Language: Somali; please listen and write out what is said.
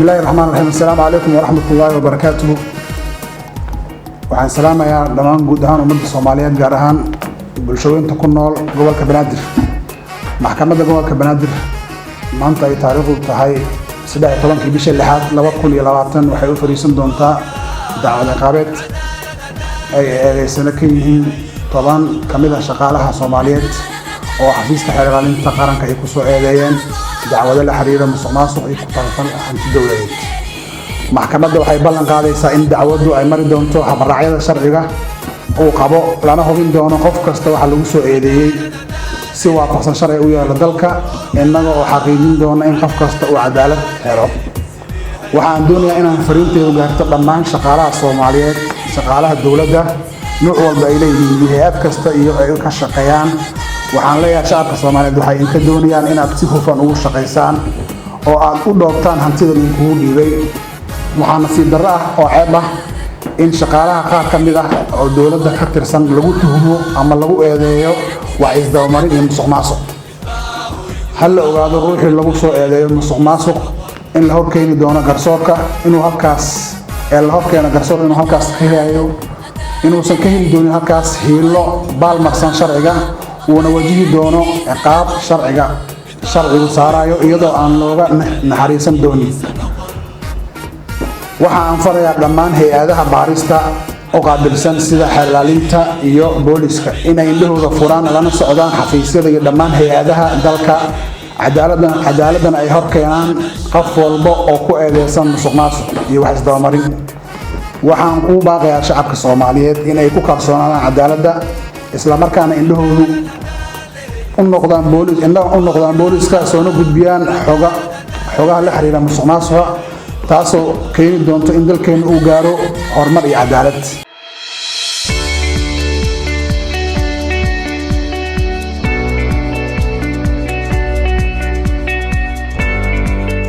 بسم الله الرحمن الرحيم. السلام عليكم ورحمة الله وبركاته. waxaan salaamayaa dhamaan guud ahaan ummadda Soomaaliyeed gaar ahaan bulshooyinka ku nool gobolka Banaadir. Maxkamadda gobolka Banaadir maanta ay taariikhdu tahay 13 bisha 6 2020 waxay u fariisan doontaa dacwad ciqaabeed ay eedeysana ka yihiin 10 kamid ah shaqaalaha Soomaaliyeed oo xafiiska xeer ilaalinta qaranka ay ku soo eedeeyeen dacwado la xiriira musuqmaasuq iyo ku tartan hanti dawladeed. maxkamadda waxay ballan qaadaysaa in dacwadu ay mari doonto habraacyada sharciga uu qabo lana hubin doono qof kasta waxa lagu soo eedeeyay si waafaqsan sharciga u yaala dalka innaga oo xaqiijin doona in qof kasta uu cadaalad helo. waxaan doonayaa inaan fariinteedu gaarto dhammaan shaqaalaha Soomaaliyeed, shaqaalaha dawladda nooc walba ay leeyihiin hay'ad kasta iyo ay ka shaqeeyaan. waxaan leeyahay shacabka Soomaaliyeed waxay inka doonayaan inaad si hufan ugu shaqeysaan oo aad u dhoobtaan hantida lagu dhiibay. waxaana si darro ah oo ceeb ah in shaqaalaha qaar ka mid ah oo dawladda ka tirsan lagu tuhumo ama lagu eedeeyo wax isdabamarin iyo musuqmaasuq. hal la ogaado ruuxii lagu soo eedeeyo musuqmaasuq in la horkeeni doono garsoorka inuu halkaas garsoorka inuu halkaas ka helayo inuusan ka heli doonin halkaas hiilo baalmarsan sharciga uuna wajihi doono ciqaab sharcigu saarayo iyadoo aan looga naxariisan doonin. waxaan farayaa dhammaan hay'adaha baarista oo qaabilsan sida xeer ilaalinta iyo booliska inay indhahooda furaan lana socdaan xafiisyada iyo dhammaan hay'adaha dalka cadaaladana ay hor keenaan qof walba oo ku eedeysan musuqmaasuq iyo wax isdabamarin. waxaan ku baaqayaa shacabka Soomaaliyeed inay ku kalsoonaadaan cadaaladda isla markaana indhahoodu u noqdaan booliska soona gudbiyaan xogaha la xiriira musuqmaasuqa taasoo keeni doonto in dalkeenu uu gaaro horumar iyo cadaalad.